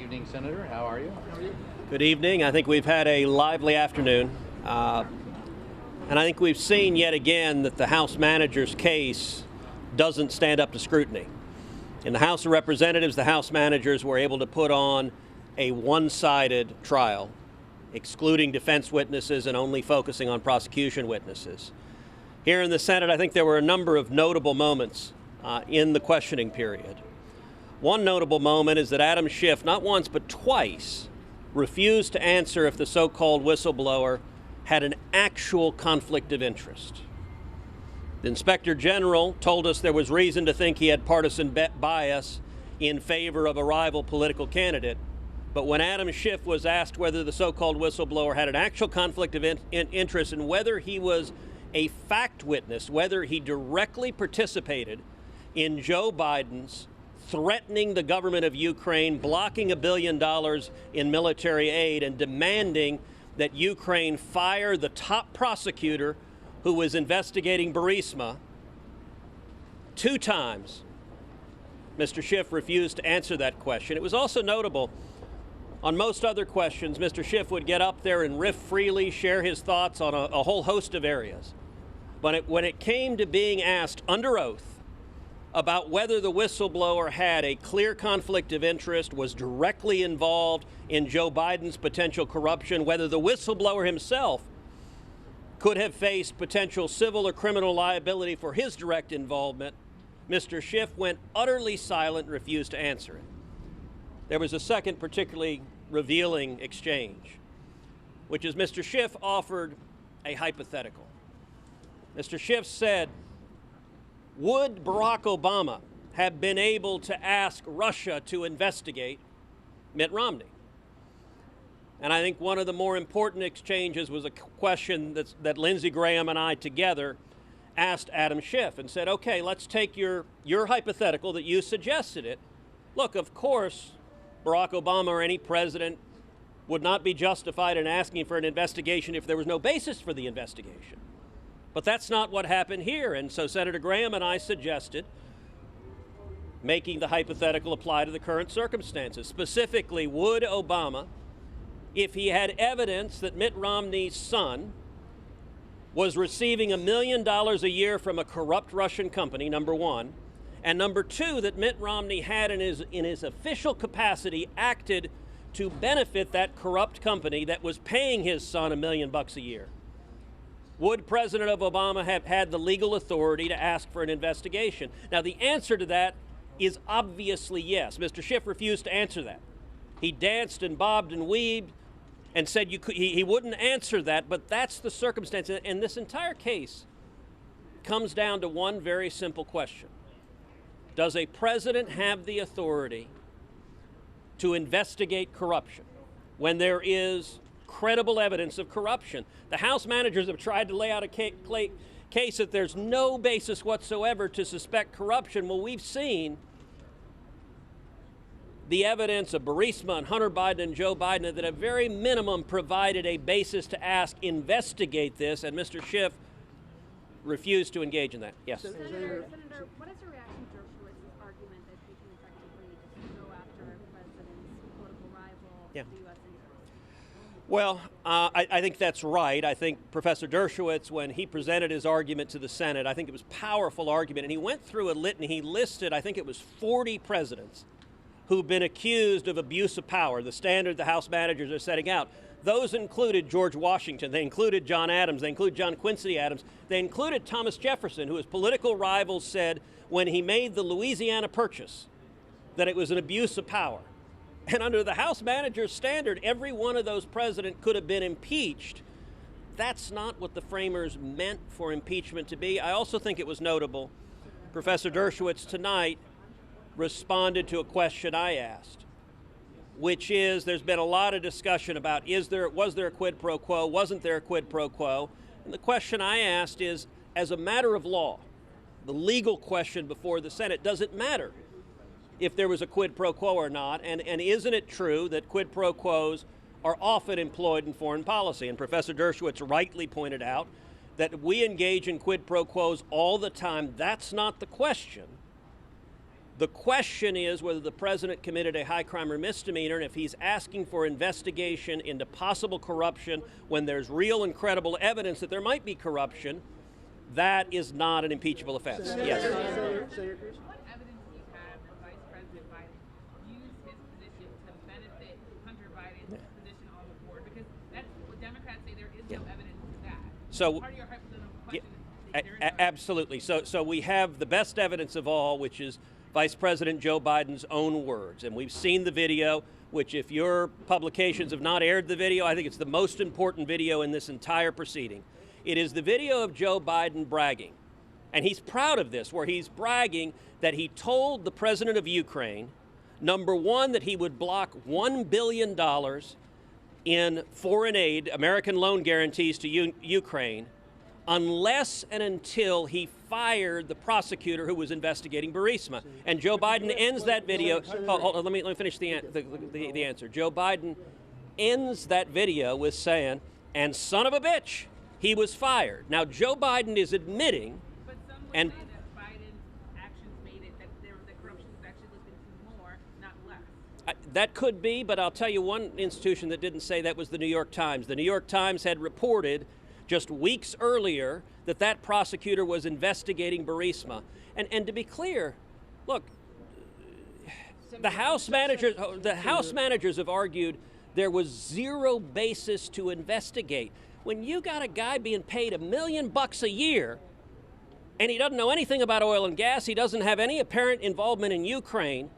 Evening, Senator. How are you? Good evening. I think we've had a lively afternoon. And I think we've seen yet again that the House manager's case doesn't stand up to scrutiny. In the House of Representatives, the House managers were able to put on a one-sided trial, excluding defense witnesses and only focusing on prosecution witnesses. Here in the Senate, I think there were a number of notable moments in the questioning period. One notable moment is that Adam Schiff, not once but twice, refused to answer if the so-called whistleblower had an actual conflict of interest. The Inspector General told us there was reason to think he had partisan bias in favor of a rival political candidate. But when Adam Schiff was asked whether the so-called whistleblower had an actual conflict of interest and whether he was a fact witness, whether he directly participated in Joe Biden's threatening the government of Ukraine, blocking $1 billion in military aid, and demanding that Ukraine fire the top prosecutor who was investigating Burisma, 2 times, Mr. Schiff refused to answer that question. It was also notable, on most other questions, Mr. Schiff would get up there and riff freely, share his thoughts on a whole host of areas. But when it came to being asked under oath about whether the whistleblower had a clear conflict of interest, was directly involved in Joe Biden's potential corruption, whether the whistleblower himself could have faced potential civil or criminal liability for his direct involvement, Mr. Schiff went utterly silent and refused to answer it. There was a second particularly revealing exchange, which is Mr. Schiff offered a hypothetical. Mr. Schiff said, would Barack Obama have been able to ask Russia to investigate Mitt Romney? And I think one of the more important exchanges was a question that Lindsey Graham and I together asked Adam Schiff and said, okay, let's take your hypothetical that you suggested it. Look, of course, Barack Obama or any president would not be justified in asking for an investigation if there was no basis for the investigation. But that's not what happened here. And so Senator Graham and I suggested making the hypothetical apply to the current circumstances. Specifically, would Obama, if he had evidence that Mitt Romney's son was receiving $1 million a year from a corrupt Russian company, number one, and number two, that Mitt Romney had in his official capacity acted to benefit that corrupt company that was paying his son $1 million a year, would President Obama have had the legal authority to ask for an investigation? Now, the answer to that is obviously yes. Mr. Schiff refused to answer that. He danced and bobbed and weaved and said he wouldn't answer that, but that's the circumstance. And this entire case comes down to one very simple question. Does a president have the authority to investigate corruption when there is credible evidence of corruption? The House managers have tried to lay out a case that there's no basis whatsoever to suspect corruption. Well, we've seen the evidence of Burisma and Hunter Biden and Joe Biden that at very minimum provided a basis to investigate this, and Mr. Schiff refused to engage in that. Yes? Senator, what is your reaction to Dershowitz's argument that he can effectively go after a president's political rival, the U.S. interest? Well, I think that's right. I think Professor Dershowitz, when he presented his argument to the Senate, I think it was a powerful argument, and he went through a litany. He listed, I think it was 40 presidents who've been accused of abuse of power, the standard the House managers are setting out. Those included George Washington, they included John Adams, they included John Quincy Adams, they included Thomas Jefferson, who his political rivals said when he made the Louisiana Purchase that it was an abuse of power. And under the House manager's standard, every one of those presidents could have been impeached. That's not what the framers meant for impeachment to be. I also think it was notable, Professor Dershowitz tonight responded to a question I asked, which is there's been a lot of discussion about was there a quid pro quo, wasn't there a quid pro quo? And the question I asked is, as a matter of law, the legal question before the Senate, does it matter if there was a quid pro quo or not? And isn't it true that quid pro quos are often employed in foreign policy? And Professor Dershowitz rightly pointed out that we engage in quid pro quos all the time. That's not the question. The question is whether the president committed a high crime or misdemeanor, and if he's asking for investigation into possible corruption when there's real and credible evidence that there might be corruption, that is not an impeachable offense. Yes. Senator Cruz? What evidence do you have that Vice President Biden used his position to benefit Hunter Biden's position on the board? Because that's what Democrats say, there is no evidence to that. So, part of your hypothetical question is there is no absolutely. So we have the best evidence of all, which is Vice President Joe Biden's own words. And we've seen the video, which if your publications have not aired the video, I think it's the most important video in this entire proceeding. It is the video of Joe Biden bragging. And he's proud of this, where he's bragging that he told the president of Ukraine, number one, that he would block $1 billion in foreign aid, American loan guarantees to Ukraine, unless and until he fired the prosecutor who was investigating Burisma. And Joe Biden ends that video. Hold on, let me finish the answer. Joe Biden ends that video with saying, "And son of a bitch, he was fired." Now, Joe Biden is admitting, But some would and say that Biden's actions made it that the corruption was actually looking to more, not less. that could be, but I'll tell you one institution that didn't say that was the New York Times. The New York Times had reported just weeks earlier that that prosecutor was investigating Burisma. And to be clear, look, the House managers have argued there was zero basis to investigate. When you got a guy being paid $1 million a year, and he doesn't know anything about oil and gas, he doesn't have any apparent involvement in Ukraine,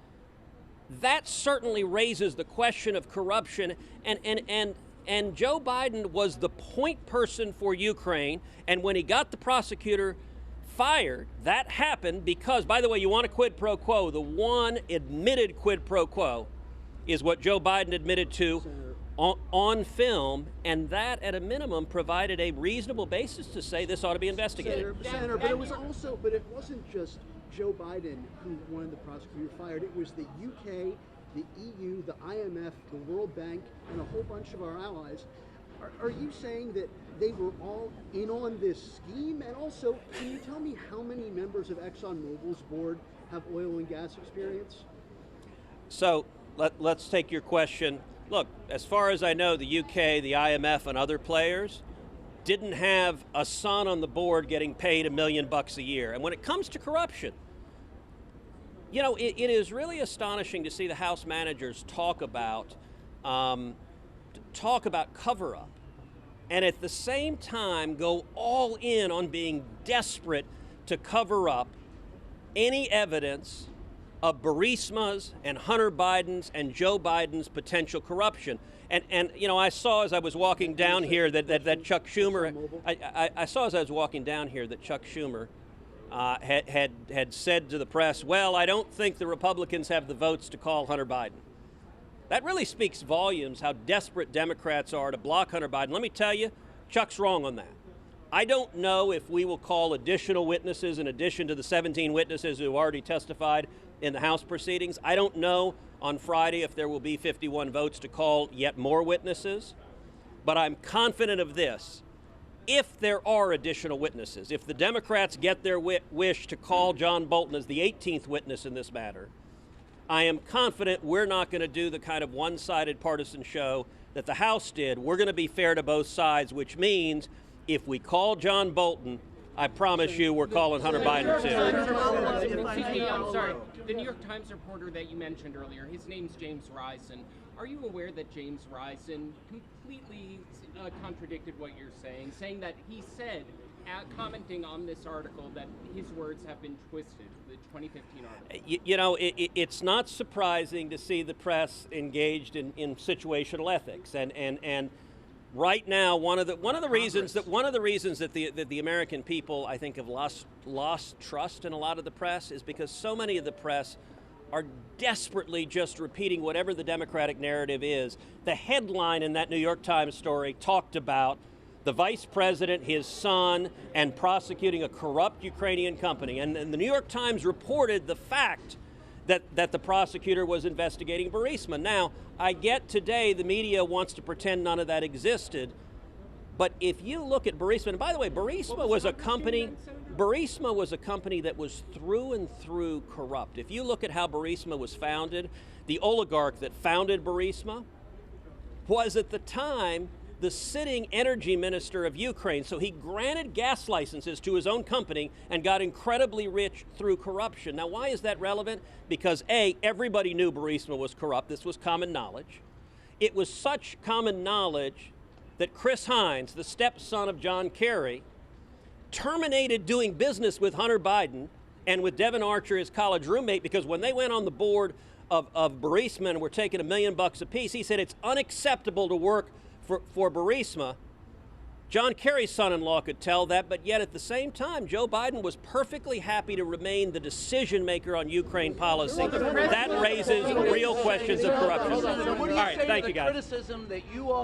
that certainly raises the question of corruption. And Joe Biden was the point person for Ukraine, and when he got the prosecutor fired, that happened because, by the way, you want a quid pro quo, the one admitted quid pro quo is what Joe Biden admitted to on film, and that at a minimum provided a reasonable basis to say this ought to be investigated. Senator, but it wasn't just Joe Biden who wanted the prosecutor fired. It was the UK, the EU, the IMF, the World Bank, and a whole bunch of our allies. Are you saying that they were all in on this scheme? And also, can you tell me how many members of ExxonMobil's board have oil and gas experience? So let's take your question. Look, as far as I know, the UK, the IMF, and other players didn't have a son on the board getting paid $1 million a year. And when it comes to corruption, you know, it is really astonishing to see the House managers talk about cover-up, and at the same time go all in on being desperate to cover up any evidence of Burisma's and Hunter Biden's and Joe Biden's potential corruption. And you know, I saw as I was walking down here that Chuck Schumer, I saw as I was walking down here that Chuck Schumer had said to the press, well, I don't think the Republicans have the votes to call Hunter Biden. That really speaks volumes how desperate Democrats are to block Hunter Biden. Let me tell you, Chuck's wrong on that. I don't know if we will call additional witnesses in addition to the 17 witnesses who already testified in the House proceedings. I don't know on Friday if there will be 51 votes to call yet more witnesses, but I'm confident of this. If there are additional witnesses, if the Democrats get their wish to call John Bolton as the 18th witness in this matter, I am confident we're not going to do the kind of one-sided partisan show that the House did. We're going to be fair to both sides, which means if we call John Bolton, I promise you we're calling Hunter Biden too. I'm sorry. The New York Times reporter that you mentioned earlier, his name's James Risen. Are you aware that James Risen completely contradicted what you're saying that he said, commenting on this article, that his words have been twisted, the 2015 article? You know, it's not surprising to see the press engaged in situational ethics, and right now one of the reasons that the American people, I think, have lost trust in a lot of the press is because so many of the press are desperately just repeating whatever the Democratic narrative is. The headline in that New York Times story talked about the vice president, his son, and prosecuting a corrupt Ukrainian company. And the New York Times reported the fact that the prosecutor was investigating Burisma. Now, I get today the media wants to pretend none of that existed, But if you look at Burisma, and by the way, Burisma was a company that was through and through corrupt. If you look at how Burisma was founded, the oligarch that founded Burisma was at the time the sitting energy minister of Ukraine. So he granted gas licenses to his own company and got incredibly rich through corruption. Now, why is that relevant? Because A, everybody knew Burisma was corrupt. This was common knowledge. It was such common knowledge that Chris Hines, the stepson of John Kerry, terminated doing business with Hunter Biden and with Devin Archer, his college roommate, because when they went on the board of Burisma and were taking $1 million apiece, he said it's unacceptable to work for Burisma. John Kerry's son-in-law could tell that, but yet at the same time, Joe Biden was perfectly happy to remain the decision maker on Ukraine policy. That raises real questions of corruption. All right, thank you, guys. Criticism that you all